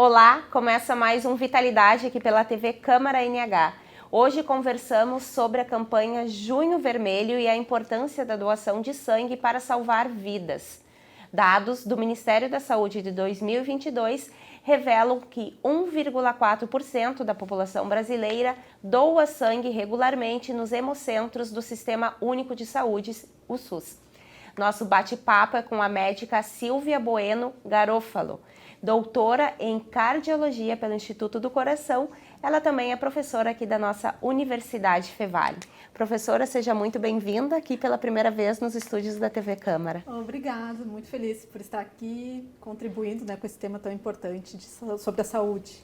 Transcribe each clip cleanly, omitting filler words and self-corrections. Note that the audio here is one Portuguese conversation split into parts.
Olá, começa mais um Vitalidade aqui pela TV Câmara NH. Hoje conversamos sobre a campanha Junho Vermelho e a importância da doação de sangue para salvar vidas. Dados do Ministério da Saúde de 2022 revelam que 1,4% da população brasileira doa sangue regularmente nos hemocentros do Sistema Único de Saúde, o SUS. Nosso bate-papo é com a médica Silvia Bueno Garofalo, doutora em cardiologia pelo Instituto do Coração. Ela também é professora aqui da nossa Universidade Fevale. Professora, seja muito bem-vinda aqui pela primeira vez nos estúdios da TV Câmara. Obrigada, muito feliz por estar aqui contribuindo, com esse tema tão importante sobre a saúde.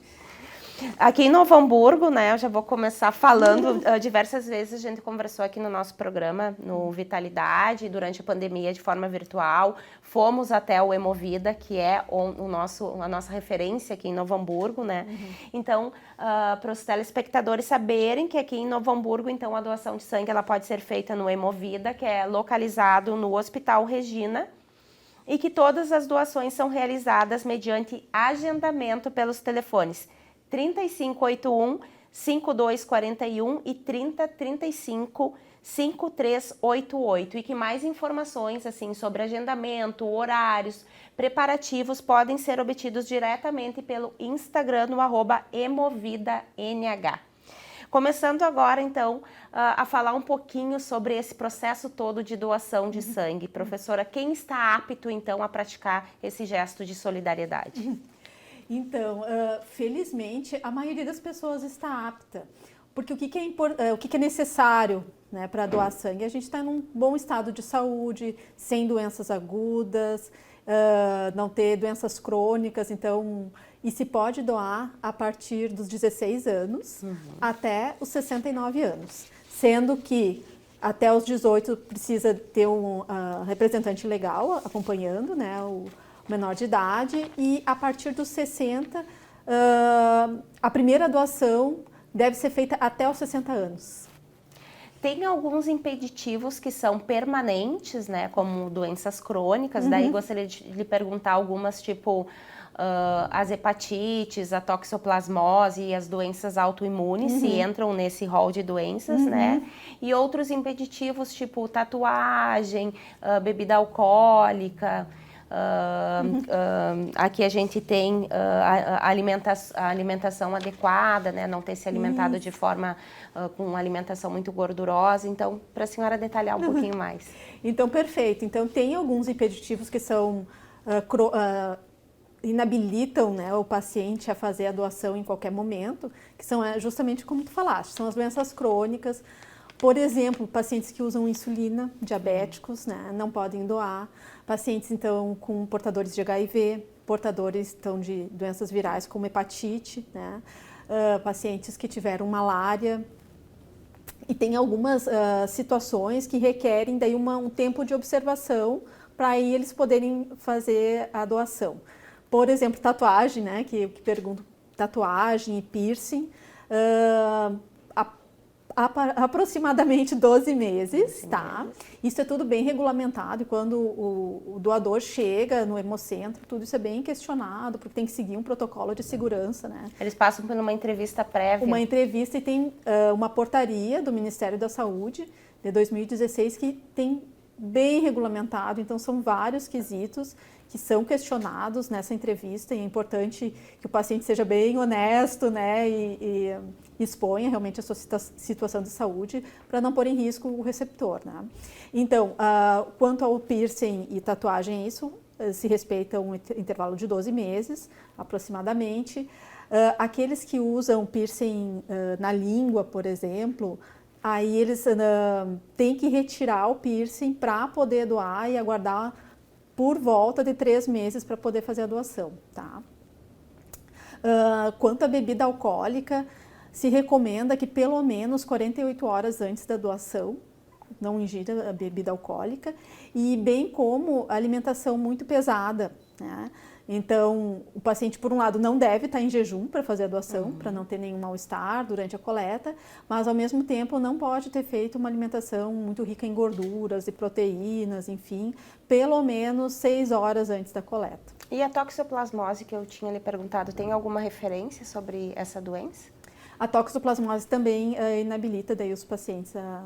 Aqui em Novo Hamburgo, eu já vou começar falando, diversas vezes a gente conversou aqui no nosso programa, no Vitalidade, durante a pandemia de forma virtual, fomos até o Hemovida, que é a nossa referência aqui em Novo Hamburgo, Então, para os telespectadores saberem que aqui em Novo Hamburgo, então, a doação de sangue ela pode ser feita no Hemovida, que é localizado no Hospital Regina, e que todas as doações são realizadas mediante agendamento pelos telefones 3581-5241 e 3035-5388. E que mais informações sobre agendamento, horários, preparativos podem ser obtidos diretamente pelo Instagram no @hemovidanh. Começando agora, então, a falar um pouquinho sobre esse processo todo de doação de sangue. Professora, quem está apto, então, a praticar esse gesto de solidariedade? Então, felizmente, a maioria das pessoas está apta, porque o que é necessário para doar sangue? A gente está num bom estado de saúde, sem doenças agudas, não ter doenças crônicas, e se pode doar a partir dos 16 anos até os 69 anos, sendo que até os 18 precisa ter um representante legal acompanhando, o menor de idade, e a partir dos 60, a primeira doação deve ser feita até os 60 anos. Tem alguns impeditivos que são permanentes, como doenças crônicas, daí gostaria de lhe perguntar algumas, tipo as hepatites, a toxoplasmose e as doenças autoimunes, se entram nesse rol de doenças, E outros impeditivos, tipo tatuagem, bebida alcoólica. Aqui a gente tem a alimentação adequada, não ter se alimentado de forma com alimentação muito gordurosa. Então, para a senhora detalhar um pouquinho mais. Então, perfeito. Então, tem alguns impeditivos que são inabilitam o paciente a fazer a doação em qualquer momento, que são justamente como tu falaste, são as doenças crônicas. Por exemplo, pacientes que usam insulina, diabéticos, não podem doar. Pacientes, então, com portadores de HIV, portadores, então, de doenças virais como hepatite, pacientes que tiveram malária. E tem algumas situações que requerem daí um tempo de observação para aí eles poderem fazer a doação. Por exemplo, tatuagem, que pergunto, tatuagem e piercing, aproximadamente 12 meses, tá? Isso é tudo bem regulamentado, e quando o doador chega no hemocentro, tudo isso é bem questionado, porque tem que seguir um protocolo de segurança, Eles passam por uma entrevista prévia. Uma entrevista, e tem uma portaria do Ministério da Saúde de 2016 que tem bem regulamentado, então são vários quesitos que são questionados nessa entrevista, e é importante que o paciente seja bem honesto, e exponha realmente a sua situação de saúde para não pôr em risco o receptor, Então, quanto ao piercing e tatuagem, isso se respeita um intervalo de 12 meses, aproximadamente. Aqueles que usam piercing na língua, por exemplo, aí eles têm que retirar o piercing para poder doar e aguardar por volta de 3 meses para poder fazer a doação, tá? Quanto à bebida alcoólica, se recomenda que pelo menos 48 horas antes da doação não ingira a bebida alcoólica, e bem como alimentação muito pesada, Então, o paciente, por um lado, não deve estar em jejum para fazer a doação, para não ter nenhum mal-estar durante a coleta, mas, ao mesmo tempo, não pode ter feito uma alimentação muito rica em gorduras e proteínas, enfim, pelo menos 6 horas antes da coleta. E a toxoplasmose que eu tinha lhe perguntado, tem alguma referência sobre essa doença? A toxoplasmose também inabilita daí os pacientes a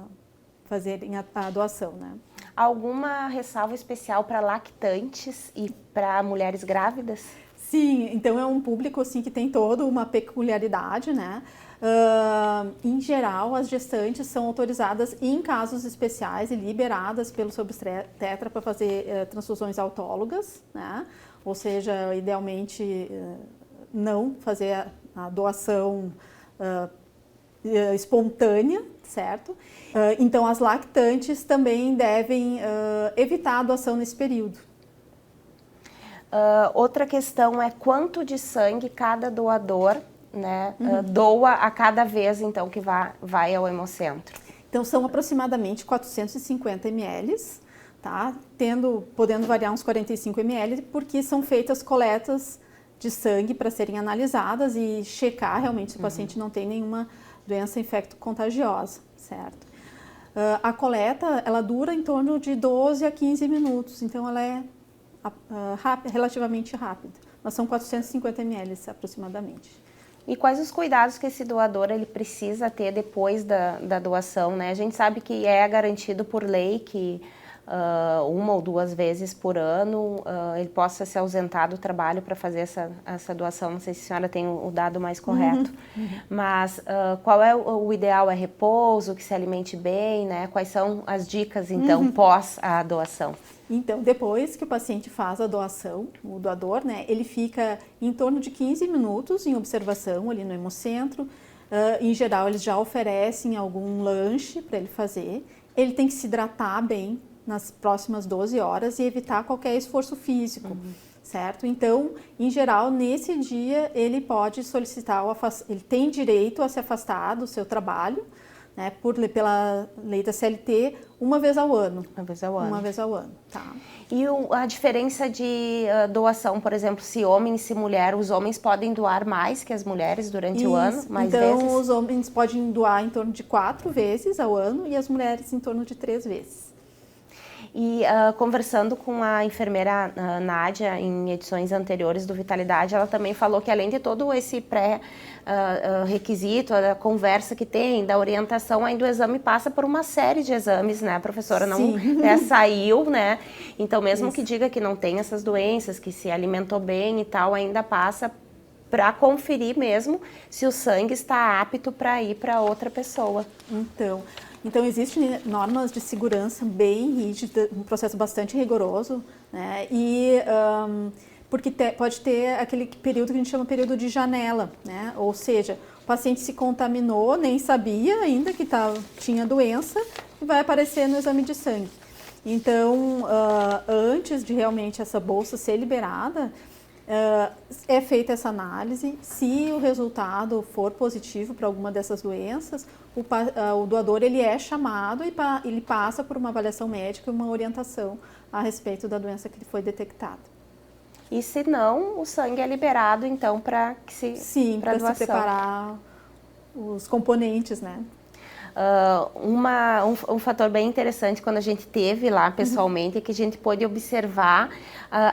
fazerem a doação, né? Alguma ressalva especial para lactantes e para mulheres grávidas? Sim, então é um público assim que tem toda uma peculiaridade, né? Em geral, as gestantes são autorizadas em casos especiais e liberadas pelo obstetra para fazer transfusões autólogas, né? Ou seja, idealmente não fazer a doação espontânea, certo? Então, as lactantes também devem evitar a doação nesse período. Outra questão é quanto de sangue cada doador, né, doa a cada vez, então, que vai ao hemocentro. Então, são aproximadamente 450 ml, tá? Podendo variar uns 45 ml, porque são feitas coletas de sangue para serem analisadas e checar realmente se o paciente não tem nenhuma doença infecto-contagiosa, certo? A coleta, ela dura em torno de 12 a 15 minutos, então ela é relativamente rápida, mas são 450 ml aproximadamente. E quais os cuidados que esse doador ele precisa ter depois da doação, né? A gente sabe que é garantido por lei que uma ou duas vezes por ano ele possa se ausentar do trabalho para fazer essa doação. Não sei se a senhora tem o dado mais correto, mas qual é o ideal? É repouso, que se alimente bem, né? Quais são as dicas, então, pós a doação? Então, depois que o paciente faz a doação, o doador, né, ele fica em torno de 15 minutos em observação ali no hemocentro. Em geral, eles já oferecem algum lanche para ele fazer. Ele tem que se hidratar bem nas próximas 12 horas e evitar qualquer esforço físico, certo? Então, em geral, nesse dia, ele pode solicitar, ele tem direito a se afastar do seu trabalho, né, pela lei da CLT, uma vez ao ano. Uma vez ao ano. Uma vez ao ano, tá. E a diferença de doação, por exemplo, se homem e se mulher, os homens podem doar mais que as mulheres durante o ano? Mais então, vezes? os homens podem doar em torno de 4 vezes ao ano e as mulheres em torno de 3 vezes. E conversando com a enfermeira Nádia em edições anteriores do Vitalidade, ela também falou que além de todo esse pré-requisito, a conversa que tem, da orientação, ainda o exame passa por uma série de exames, né, professora? Não saiu, né? Então, mesmo que diga que não tem essas doenças, que se alimentou bem e tal, ainda passa para conferir mesmo se o sangue está apto para ir para outra pessoa. Então, existem normas de segurança bem rígidas, um processo bastante rigoroso, né? E porque pode ter aquele período que a gente chama período de janela, né? Ou seja, o paciente se contaminou, nem sabia ainda que tinha doença e vai aparecer no exame de sangue. Então, antes de realmente essa bolsa ser liberada, é feita essa análise. Se o resultado for positivo para alguma dessas doenças, o doador ele é chamado e ele passa por uma avaliação médica e uma orientação a respeito da doença que foi detectada. E se não, o sangue é liberado então para se preparar os componentes, né? Um fator bem interessante quando a gente esteve lá pessoalmente é que a gente pôde observar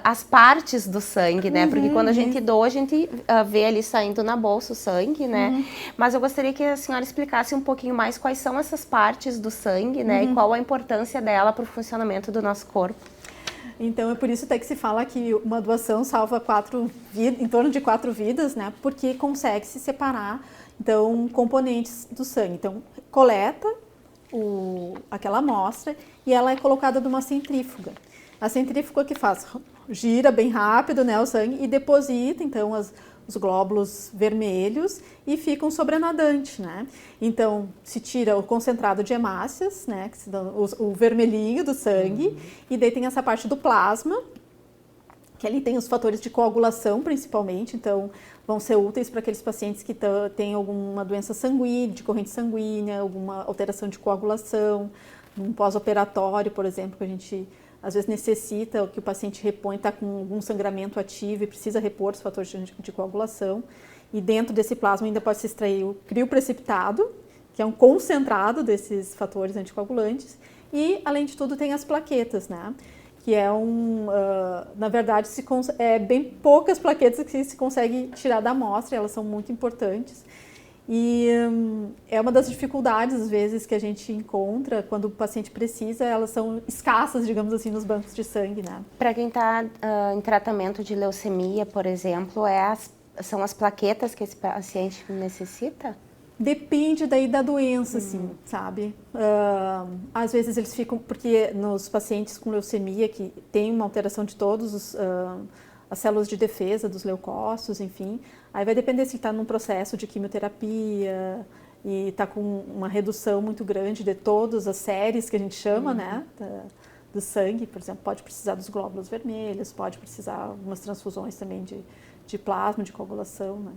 as partes do sangue, né? Porque quando a gente doa, a gente vê ali saindo na bolsa o sangue, né? Mas eu gostaria que a senhora explicasse um pouquinho mais quais são essas partes do sangue, né? E qual a importância dela para o funcionamento do nosso corpo. Então, é por isso até que se fala que uma doação salva em torno de 4 vidas, né? Porque consegue se separar, então, componentes do sangue. Então, coleta aquela amostra e ela é colocada numa centrífuga. A centrífuga que gira bem rápido, né, o sangue e deposita, então, os glóbulos vermelhos e ficam sobre a nadante, né? Então, se tira o concentrado de hemácias, né, que se dá o vermelhinho do sangue, e daí tem essa parte do plasma, que ali tem os fatores de coagulação, principalmente, então vão ser úteis para aqueles pacientes que têm alguma doença sanguínea, de corrente sanguínea, alguma alteração de coagulação, um pós-operatório, por exemplo, que a gente às vezes necessita que o paciente repõe, está com algum sangramento ativo e precisa repor os fatores de coagulação. E dentro desse plasma ainda pode se extrair o crioprecipitado, que é um concentrado desses fatores anticoagulantes. E, além de tudo, tem as plaquetas, né? Que é na verdade, é bem poucas plaquetas que se consegue tirar da amostra, elas são muito importantes. E é uma das dificuldades, às vezes, que a gente encontra quando o paciente precisa, elas são escassas, digamos assim, nos bancos de sangue, né? Para quem está em tratamento de leucemia, por exemplo, são as plaquetas que esse paciente necessita? Depende daí da doença, assim, sabe? Às vezes eles ficam, porque nos pacientes com leucemia, que tem uma alteração de todos as células de defesa dos leucócitos, enfim, aí vai depender se está num processo de quimioterapia e está com uma redução muito grande de todas as séries que a gente chama, né, do sangue, por exemplo, pode precisar dos glóbulos vermelhos, pode precisar algumas transfusões também de plasma, de coagulação, né?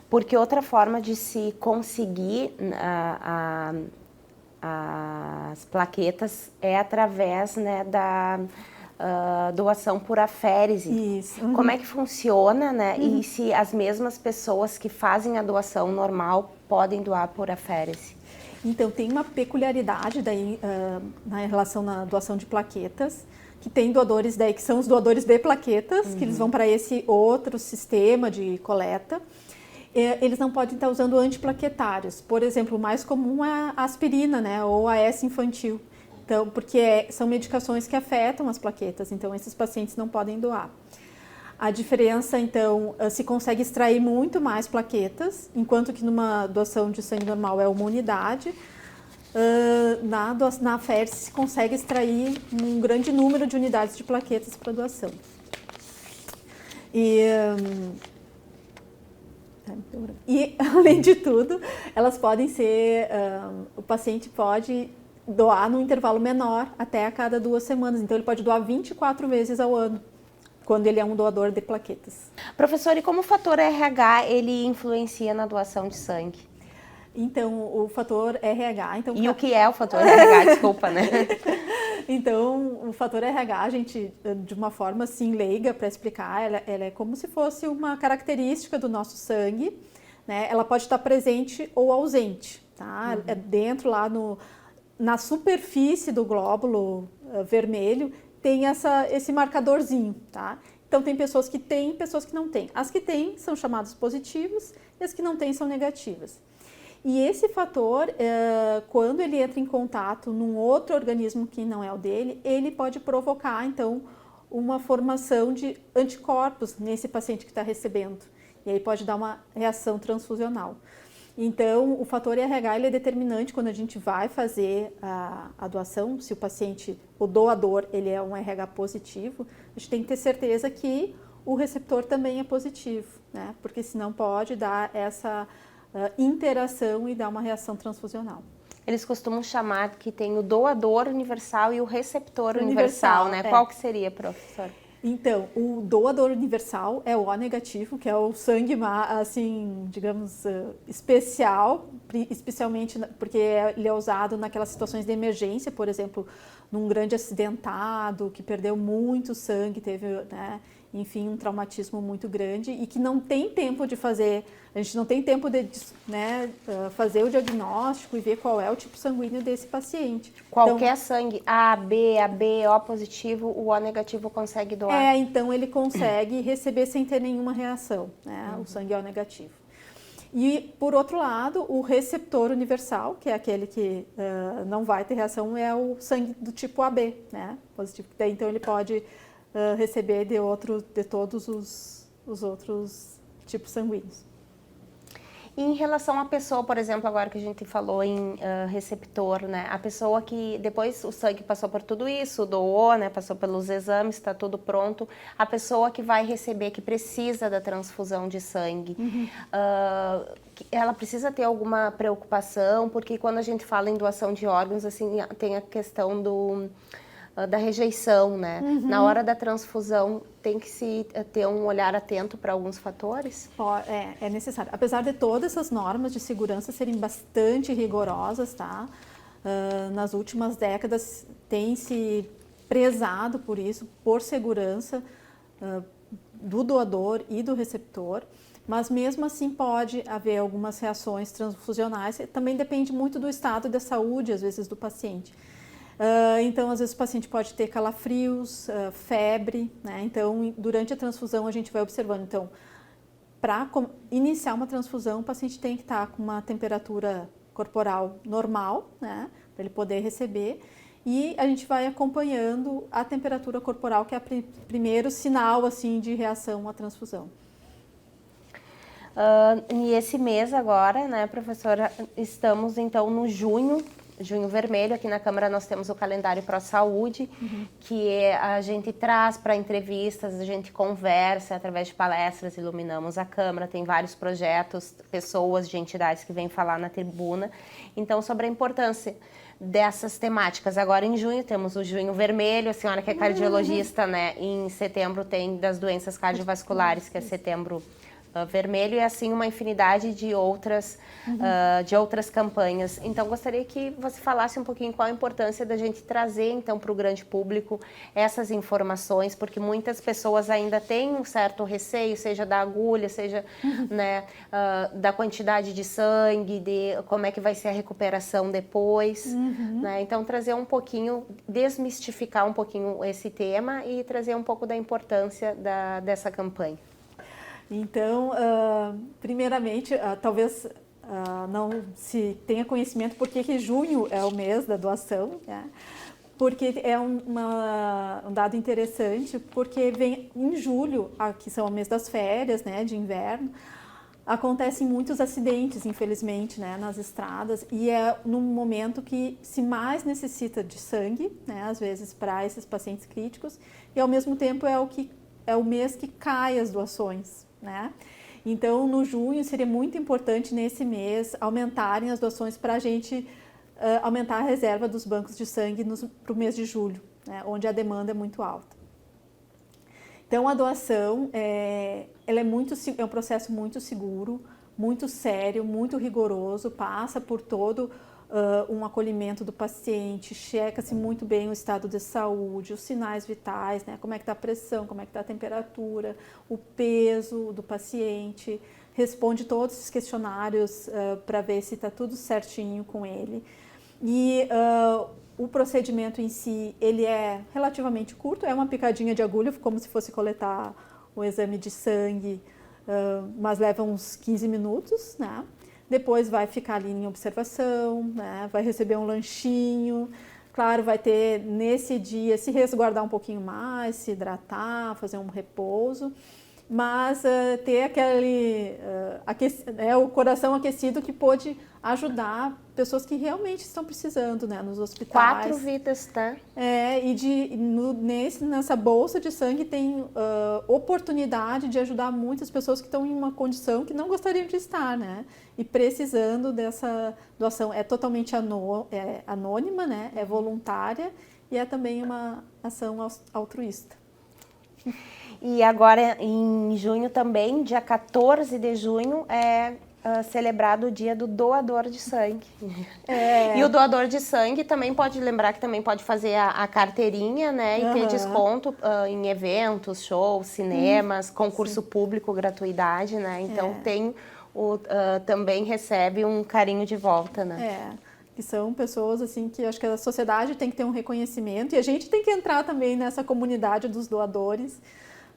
Porque outra forma de se conseguir as plaquetas é através, né, da doação por aférese. Isso. Como é que funciona, né? E se as mesmas pessoas que fazem a doação normal podem doar por aférese? Então, tem uma peculiaridade daí na relação na doação de plaquetas, que tem doadores daí que são os doadores de plaquetas, que eles vão para esse outro sistema de coleta. Eles não podem estar usando antiplaquetários. Por exemplo, o mais comum é a aspirina, né, ou a AS infantil. Então, porque são medicações que afetam as plaquetas, então esses pacientes não podem doar. A diferença, então, se consegue extrair muito mais plaquetas, enquanto que numa doação de sangue normal é uma unidade. Na aférese se consegue extrair um grande número de unidades de plaquetas para doação. E, além de tudo, elas podem ser, o paciente pode doar num intervalo menor, até a cada 2 semanas. Então, ele pode doar 24 vezes ao ano, quando ele é um doador de plaquetas. Professor, e como o fator RH, ele influencia na doação de sangue? Então, o fator RH... Então, e o que é o fator RH? Desculpa, né? Então, o fator RH, a gente, de uma forma assim leiga para explicar, ela é como se fosse uma característica do nosso sangue, né? Ela pode estar presente ou ausente, tá? É dentro lá na superfície do glóbulo vermelho tem esse marcadorzinho, tá? Então, tem pessoas que têm e pessoas que não têm. As que têm são chamadas positivas e as que não têm são negativas. E esse fator, quando ele entra em contato num outro organismo que não é o dele, ele pode provocar, então, uma formação de anticorpos nesse paciente que está recebendo. E aí pode dar uma reação transfusional. Então, o fator RH ele é determinante quando a gente vai fazer a doação. Se o doador, ele é um RH positivo, a gente tem que ter certeza que o receptor também é positivo, né? Porque senão pode dar essa interação e dar uma reação transfusional. Eles costumam chamar que tem o doador universal e o receptor universal, né? Qual que seria, professor? Então, o doador universal é o O negativo, que é o sangue, assim, digamos, especial, especialmente porque ele é usado naquelas situações de emergência, por exemplo, num grande acidentado, que perdeu muito sangue, teve, né, enfim, um traumatismo muito grande e que não tem tempo de fazer, a gente não tem tempo de, né, fazer o diagnóstico e ver qual é o tipo sanguíneo desse paciente. Qualquer então, sangue, AB, O positivo, o O negativo consegue doar? Então ele consegue receber sem ter nenhuma reação, né, o sangue O negativo. E, por outro lado, o receptor universal, que é aquele que não vai ter reação, é o sangue do tipo AB, né, positivo. Daí, então ele pode receber de todos os outros tipos sanguíneos. E em relação à pessoa, por exemplo, agora que a gente falou em receptor, né? A pessoa que depois o sangue passou por tudo isso, doou, né? Passou pelos exames, está tudo pronto. A pessoa que vai receber, que precisa da transfusão de sangue, ela precisa ter alguma preocupação? Porque quando a gente fala em doação de órgãos, assim, tem a questão da rejeição, né? Na hora da transfusão, tem que se ter um olhar atento para alguns fatores? É necessário. Apesar de todas essas normas de segurança serem bastante rigorosas, tá? Nas últimas décadas tem se prezado por isso, por segurança do doador e do receptor, mas mesmo assim pode haver algumas reações transfusionais, também depende muito do estado de saúde, às vezes, do paciente. Então, às vezes o paciente pode ter calafrios, febre, né? Então, durante a transfusão a gente vai observando. Então, para iniciar uma transfusão, o paciente tem que estar com uma temperatura corporal normal, né? Para ele poder receber. E a gente vai acompanhando a temperatura corporal, que é o primeiro sinal assim, de reação à transfusão. E esse mês agora, né, professora, estamos então no junho vermelho. Aqui na Câmara nós temos o calendário Pro Saúde, que a gente traz para entrevistas, a gente conversa através de palestras, iluminamos a Câmara, tem vários projetos, pessoas de entidades que vêm falar na tribuna. Então, sobre a importância dessas temáticas. Agora em junho temos o junho vermelho, a senhora que é cardiologista, né, em setembro tem das doenças cardiovasculares, que é setembro vermelho, e assim uma infinidade de outras campanhas. Então, gostaria que você falasse um pouquinho qual a importância da gente trazer, então, para o grande público essas informações, porque muitas pessoas ainda têm um certo receio, seja da agulha, seja né, da quantidade de sangue, de como é que vai ser a recuperação depois. Né? Então, trazer um pouquinho, desmistificar um pouquinho esse tema e trazer um pouco da importância dessa campanha. Então, primeiramente, talvez não se tenha conhecimento por que junho é o mês da doação, né? Porque é um dado interessante, porque vem em julho, que são o mês das férias, né, de inverno, acontecem muitos acidentes, infelizmente, né, nas estradas, e é no momento que se mais necessita de sangue, né, às vezes para esses pacientes críticos, e ao mesmo tempo é o mês que cai as doações, né? Então, no junho, seria muito importante nesse mês aumentarem as doações para a gente aumentar a reserva dos bancos de sangue para o mês de julho, né, onde a demanda é muito alta. Então, a doação ela é um processo muito seguro, muito sério, muito rigoroso, passa por todo um acolhimento do paciente, checa-se muito bem o estado de saúde, os sinais vitais, né? Como é que está a pressão, como é que está a temperatura, o peso do paciente, responde todos os questionários para ver se está tudo certinho com ele. E o procedimento em si, ele é relativamente curto, é uma picadinha de agulha, como se fosse coletar o exame de sangue, mas leva uns 15 minutos, né? Depois vai ficar ali em observação, né? Vai receber um lanchinho, claro, vai ter nesse dia se resguardar um pouquinho mais, se hidratar, fazer um repouso, mas ter aquele o coração aquecido que pode ajudar pessoas que realmente estão precisando, né, nos hospitais. 4 vidas, tá? E nessa bolsa de sangue tem oportunidade de ajudar muitas pessoas que estão em uma condição que não gostariam de estar, né? E precisando dessa doação. É totalmente anônima, né? É voluntária e é também uma ação altruísta. E agora, em junho também, dia 14 de junho, é celebrado o dia do doador de sangue. E o doador de sangue também pode lembrar que também pode fazer a carteirinha, né? E ter desconto em eventos, shows, cinemas, concurso público, gratuidade, né? Então também recebe um carinho de volta, né? Que são pessoas assim que acho que a sociedade tem que ter um reconhecimento e a gente tem que entrar também nessa comunidade dos doadores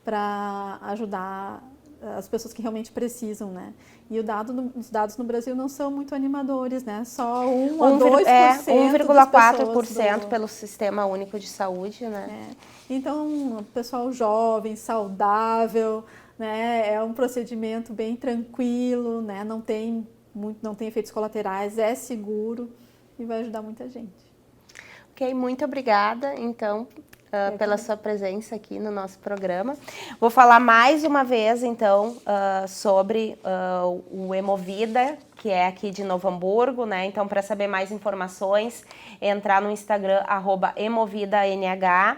para ajudar as pessoas que realmente precisam, né? E os dados no Brasil não são muito animadores, né? Só 1 a 2%. 1,4% pelo Sistema Único de Saúde, né? Então, pessoal jovem, saudável, né? É um procedimento bem tranquilo, né? Não tem efeitos colaterais, é seguro e vai ajudar muita gente. Ok, muito obrigada, então, pela sua presença aqui no nosso programa. Vou falar mais uma vez, então, sobre o Hemovida, que é aqui de Novo Hamburgo, né? Então, para saber mais informações, entrar no Instagram, @HemovidaNH.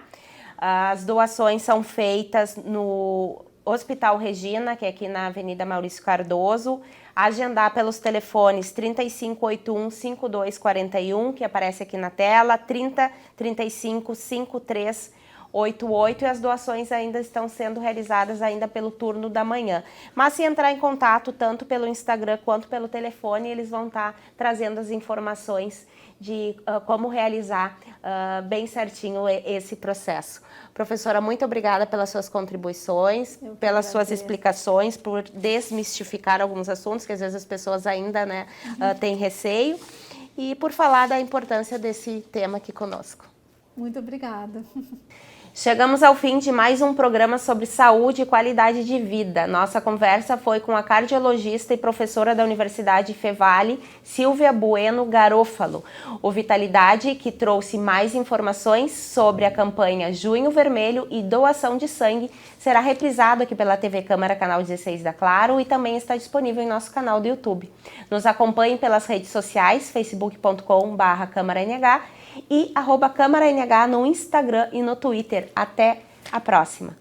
As doações são feitas no Hospital Regina, que é aqui na Avenida Maurício Cardoso, agendar pelos telefones 3581-5241, que aparece aqui na tela, 3035-5388, e as doações ainda estão sendo realizadas ainda pelo turno da manhã. Mas se entrar em contato tanto pelo Instagram quanto pelo telefone, eles vão estar trazendo as informações de como realizar bem certinho esse processo. Professora, muito obrigada pelas suas contribuições, pelas suas explicações, por desmistificar alguns assuntos que às vezes as pessoas ainda têm receio, e por falar da importância desse tema aqui conosco. Muito obrigada. Chegamos ao fim de mais um programa sobre saúde e qualidade de vida. Nossa conversa foi com a cardiologista e professora da Universidade Fevale, Silvia Bueno Garofalo. O Vitalidade, que trouxe mais informações sobre a campanha Junho Vermelho e doação de sangue, será reprisado aqui pela TV Câmara, canal 16 da Claro, e também está disponível em nosso canal do YouTube. Nos acompanhem pelas redes sociais, facebook.com/CâmaraNH e @CâmaraNH no Instagram e no Twitter. Até a próxima!